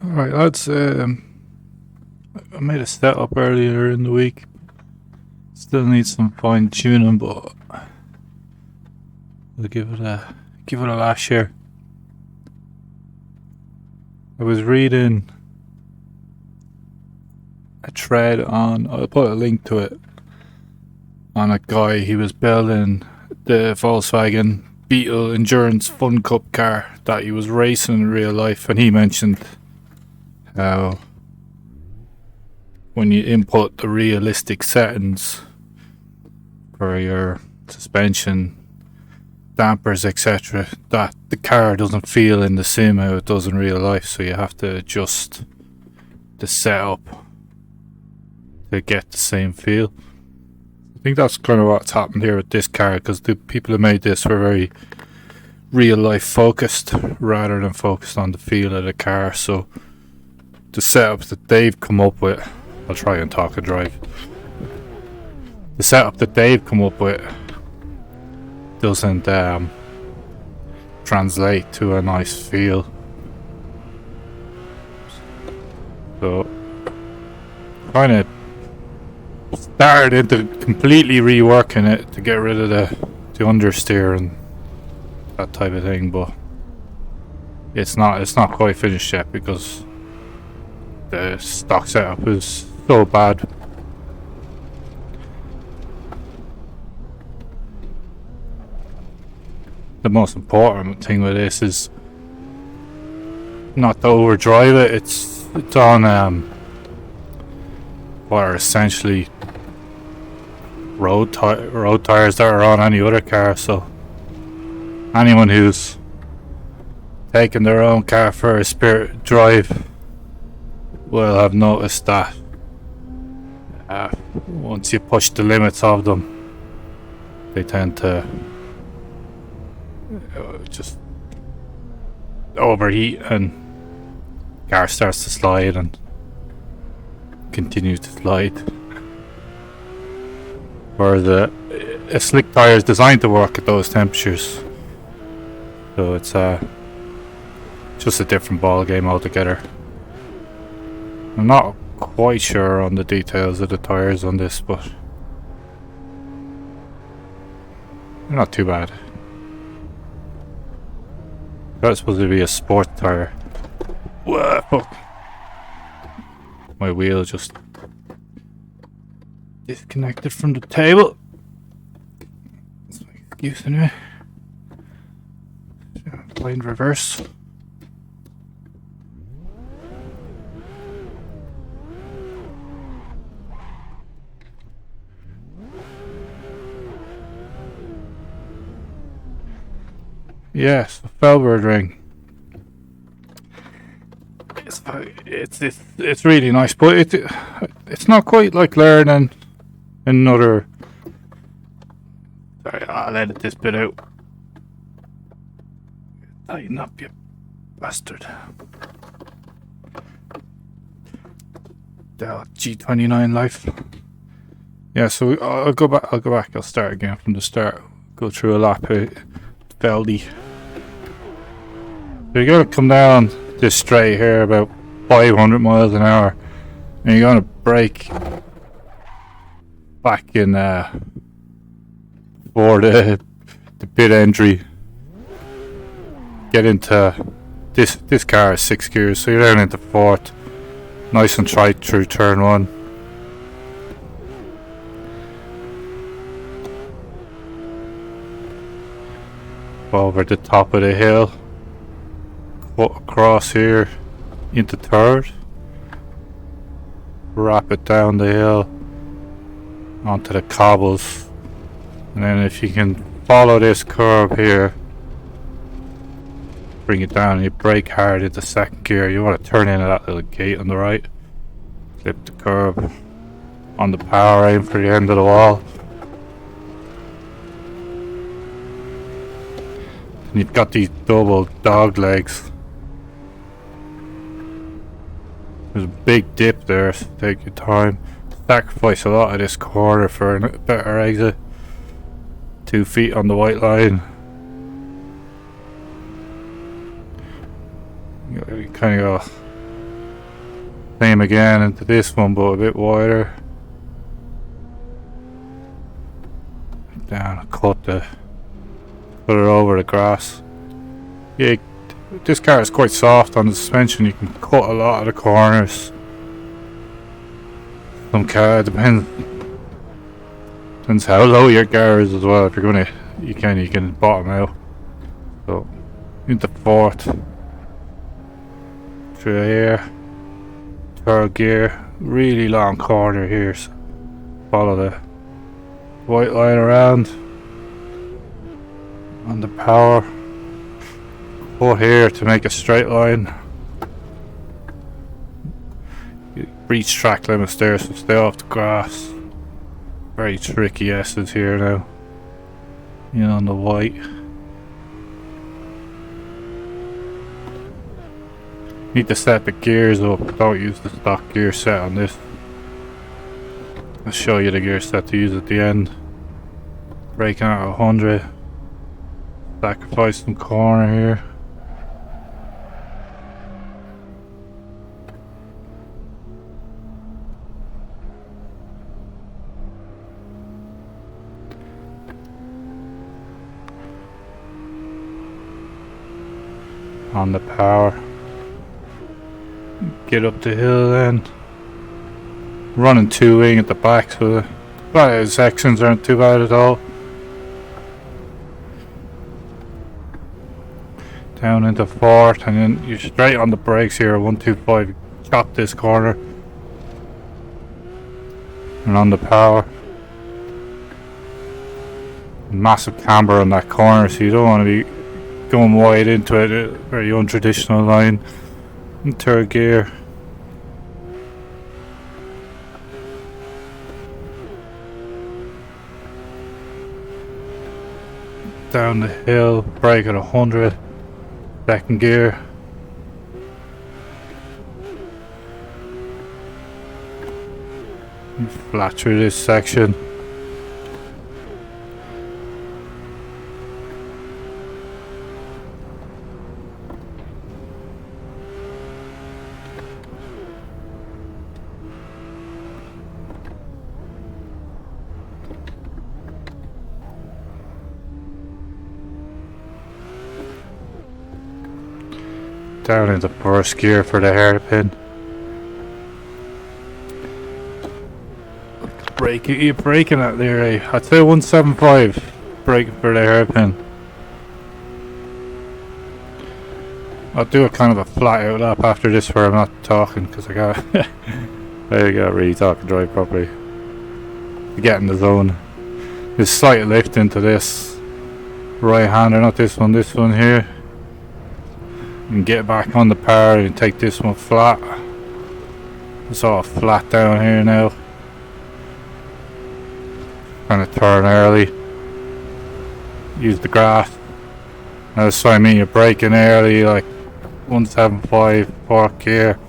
Alright, lads. I made a setup earlier in the week. Still needs some fine tuning, but we'll give it a last year. I was reading a thread on. I'll put a link to it on a guy. He was building the Volkswagen Beetle Endurance Fun Cup car that he was racing in real life, and he mentioned how when you input the realistic settings for your suspension, dampers, etc., that the car doesn't feel in the sim how it does in real life, so you have to adjust the setup to get the same feel. I think that's kind of what's happened here with this car, because the people who made this were very real life focused rather than focused on the feel of the car. So the setup that they've come up with, I'll try and talk and drive. The setup that they've come up with doesn't translate to a nice feel. So kind of started into completely reworking it to get rid of the understeer and that type of thing, but it's not quite finished yet because the stock setup is so bad. The most important thing with this is not to overdrive it. It's on what are essentially road tires that are on any other car, so anyone who's taken their own car for a spirit drive will have noticed that once you push the limits of them, they tend to just overheat and car starts to slide and continues to slide. Whereas a slick tire is designed to work at those temperatures, so it's just a different ball game altogether. I'm not quite sure on the details of the tires on this, but they're not too bad. That's supposed to be a sport tire. Whoa, fuck. My wheel just disconnected from the table. That's my excuse anyway. Blind reverse. Yes, Feldbergring. It's really nice, but it's not quite like learning another. Sorry, I'll edit this bit out. Tighten up, you bastard. The G29 life. Yeah, so I'll go back. I'll start again from the start. Go through a lap of Feldy. So you're gonna come down this straight here about 500 miles an hour, and you're gonna brake back in for the pit entry. Get into this car is 6 gears, so you're down into fourth, nice and tight through turn one. Over the top of the hill, across here into third, wrap it down the hill onto the cobbles, and then if you can follow this curve here, bring it down and you brake hard into second gear. You want to turn into that little gate on the right, flip the curb on the power, aim for the end of the wall. And you've got these double dog legs. There's a big dip there, so take your time. Sacrifice a lot of this corner for a better exit. 2 feet on the white line. You kind of go Same again into this one, but a bit wider. Down, cut it over the grass. Yeah, this car is quite soft on the suspension. You can cut a lot of the corners. Some car depends how low your car is as well. If you're gonna, you can bottom out. So into fourth, through here, third gear, really long corner here. So follow the white line around on the power. Pull here to make a straight line. You reach track limits there, so stay off the grass. Very tricky S's here now. In on the white. Need to set the gears up. Don't use the stock gear set on this. I'll show you the gear set to use at the end. Braking at 100. Sacrifice some corner here. On the power. Get up the hill then. Running two wing at the back, so the sections aren't too bad at all. Down into fourth, and then you're straight on the brakes here. 125. Chop this corner. And on the power. Massive camber on that corner, so you don't want to be going wide into it. A very untraditional line. In third gear. Down the hill, brake at 100. Second gear. Flat through this section. Down into first gear for the hairpin. You're braking at there, eh? I'd say 175 braking for the hairpin. I'll do a kind of a flat out lap after this where I'm not talking, because I gotta really talk and drive properly to get in the zone. There's slight lift into this right hander, not this one here. And get back on the power and take this one flat. It's all flat down here now. Kind of turn early. Use the grass. That's what I mean, you're braking early, like 175 fourth gear.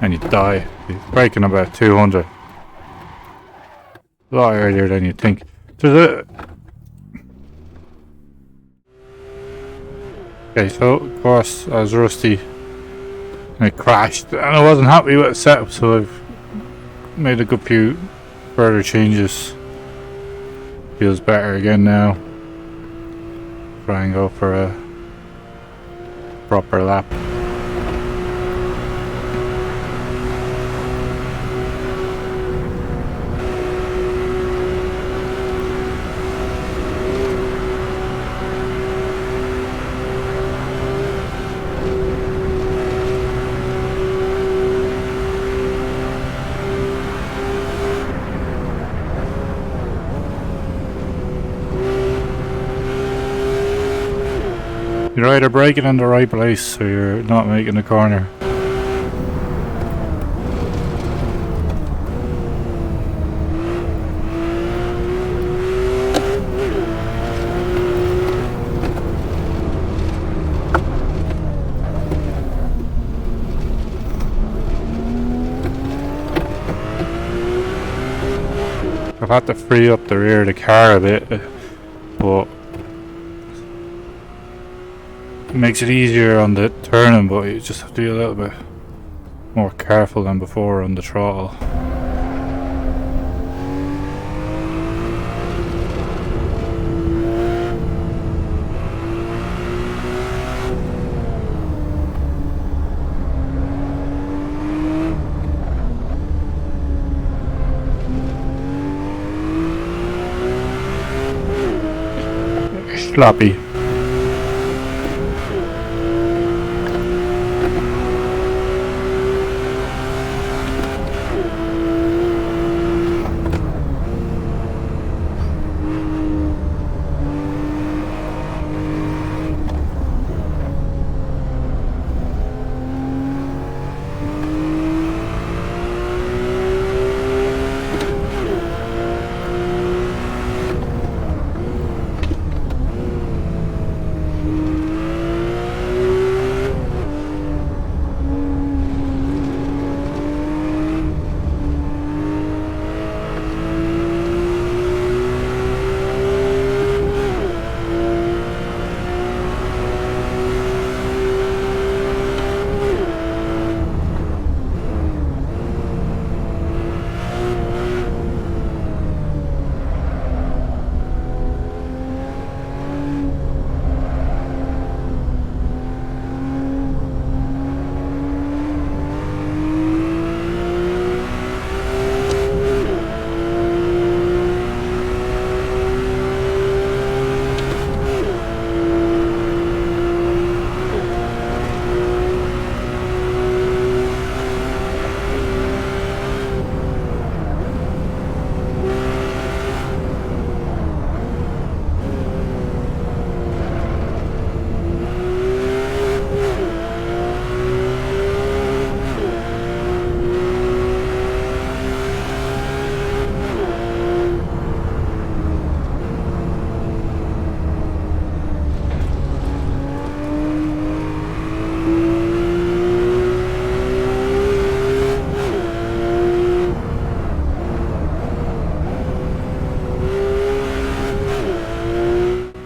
And you die. You're braking about 200. A lot earlier than you think. There's a... Okay, so of course I was rusty and it crashed and I wasn't happy with the setup, so I've made a good few further changes. Feels better again now. Try and go for a proper lap. You're either braking in the right place or you're not making a corner. I've had to free up the rear of the car a bit, but makes it easier on the turning, but you just have to be a little bit more careful than before on the throttle. Sloppy.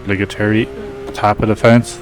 Obligatory top of the fence.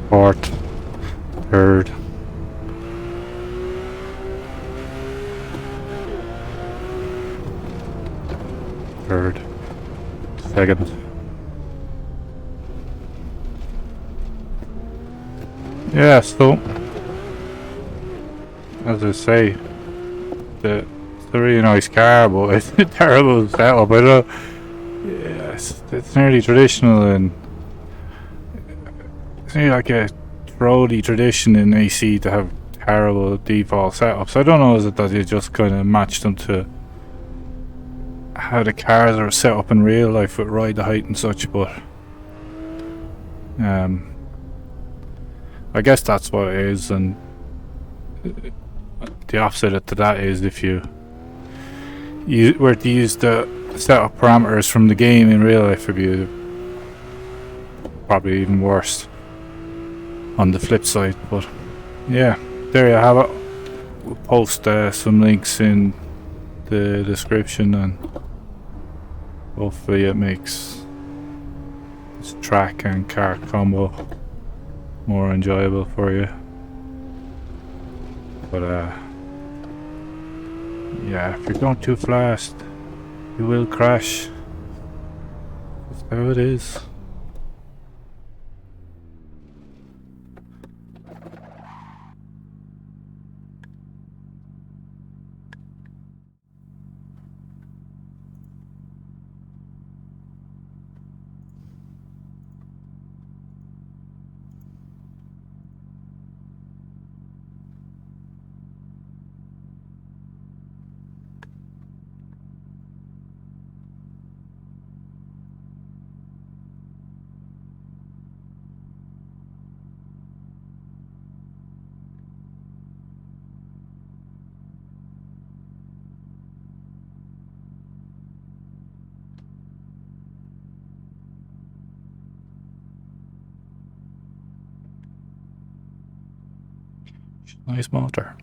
Fourth, third, second. Yeah, so as I say, it's a really nice car, but it's a terrible setup. I don't. Yeah, it's nearly traditional and. It's nearly like a roady tradition in AC to have terrible default setups. I don't know, is it that you just kind of match them to how the cars are set up in real life with ride the height and such, but I guess that's what it is, and the opposite to that is if you were to use the setup parameters from the game in real life, it'd be probably even worse on the flip side. But yeah, there you have it. We'll post some links in the description, and hopefully it makes It's track and kart combo more enjoyable for you. But yeah, if you're going too fast, you will crash. That's how it is. Nice motor.